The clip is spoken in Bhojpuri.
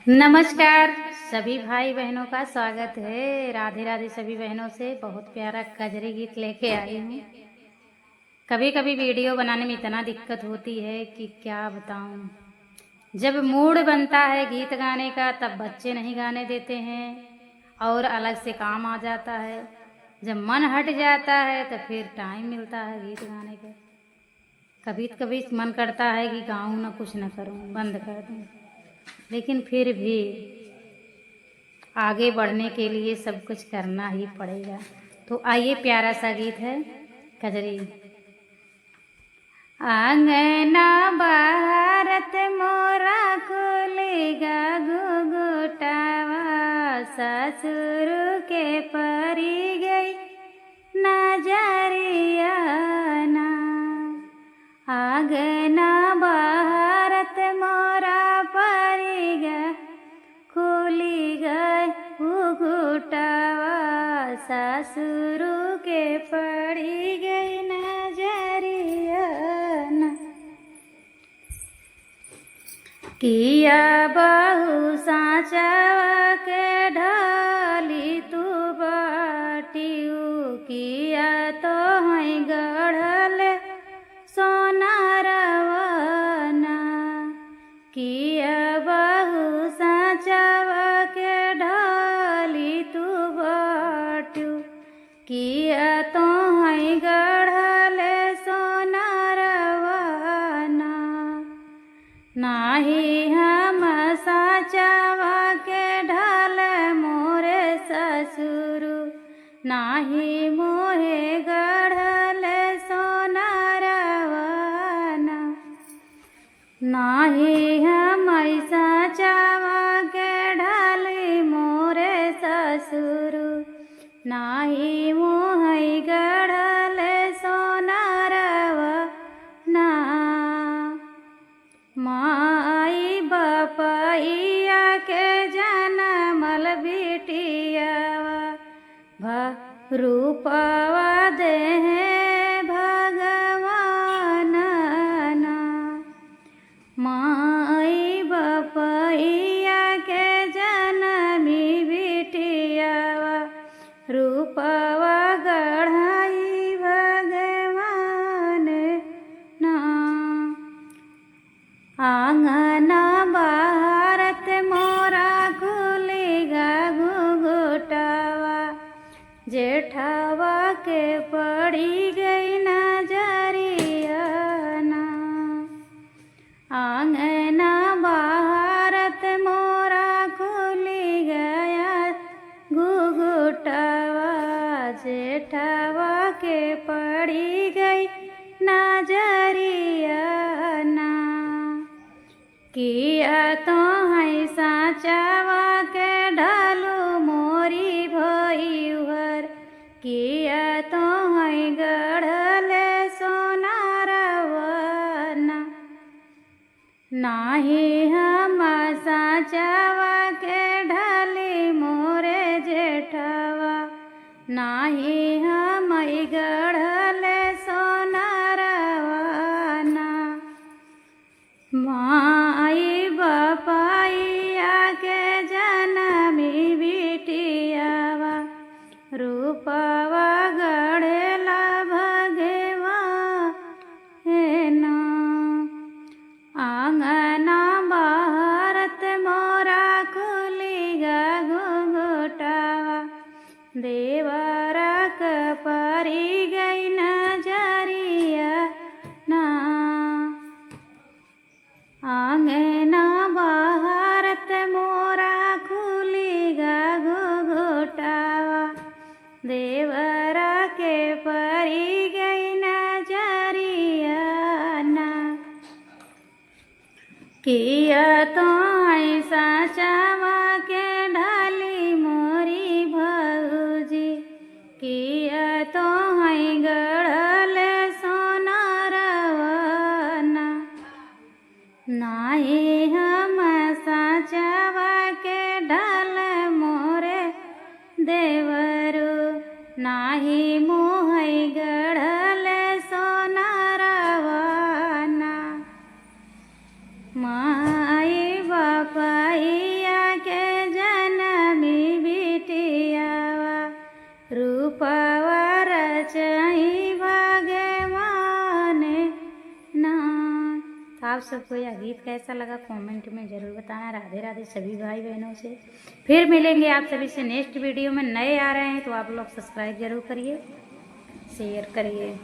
नमस्कार सभी भाई बहनों का स्वागत है। राधे राधे सभी बहनों से बहुत प्यारा कजरी गीत लेके आई हूँ। कभी कभी वीडियो बनाने में इतना दिक्कत होती है कि क्या बताऊँ। जब मूड बनता है गीत गाने का तब बच्चे नहीं गाने देते हैं और अलग से काम आ जाता है। जब मन हट जाता है तो फिर टाइम मिलता है गीत गाने का। कभी कभी मन करता है कि गाऊँ ना कुछ ना करूँ, बंद कर दूँ, लेकिन फिर भी आगे बढ़ने के लिए सब कुछ करना ही पड़ेगा। तो आइए, प्यारा सा गीत है कजरी। आंगना बहारत मोरा खुलेगा घुघुटावा, ससुर के परी गई नजरिया ना। आंगना बहारत मोरा परी गई, खुली गई घुघुटावा, ससुर के पड़ी गई नजरिया ना। किया बहु साँचवा के ढाली तू बाटियू, किया तो है गढ़ल सोनारवा ना। किया बहु साँचवा के ढाली तू बाटियू, किया तो है गढ़ल सोनारवा ना। नाही हम साँचवा के ढाल मोरे ससुरु, नाही मोहे गढ़ल सोनारवा ना। नाही हम साँचवा के ढाली मोरे ससुरु, नाही मोहे गढ़ल सोनारवा ना। माई बपैया के जनमल बिटियावा, रूपवा दे भगवान ना। माई बपैया के जनमी बिटियावा, रूपवा गढ़ाई भगवान ना। आंगना बहारत मोरा खुलेगा घुघुटावा, जेठवा के पड़ी गई नजरिया ना। आंगना बहारत मोरा खुली गया घुघुटावा, जेठवा के पड़ी गई नजरिया ना। किया तो है साँचवा के ढालू मोरी भइवर, किया तो है गढ़ल सोनारवा ना। नाही हम साँचवा के ढाली मोरे जेठवा, नाही हम गढ़ल सोनारवा ना। माई बपैया के जनमी बिटियावा, रूपवा गढ़ेला भगवान ना। आंगना बहारत मोरा खुलेगा घुघुटावा, देवरा के परी गई नजरिया ना। आंगना बहारत मोरा खुलेगा घुघुटावा, देवरा के परी गई नजरिया ना। किया तो है साँचवा के ढाली मोरी भौजी, किया तो है गढ़ल सोनारवा ना। नाही हम साँचवा के ढाल मोरे देवरू, नाही मोहे गढ़ल सोनारवा ना। माई बपैया रूपवर चाही भगवान ना। तो आप सबको यह गीत कैसा लगा कमेंट में ज़रूर बताना। राधे राधे सभी भाई बहनों से। फिर मिलेंगे आप सभी से नेक्स्ट वीडियो में। नए आ रहे हैं तो आप लोग सब्सक्राइब जरूर करिए, शेयर करिए।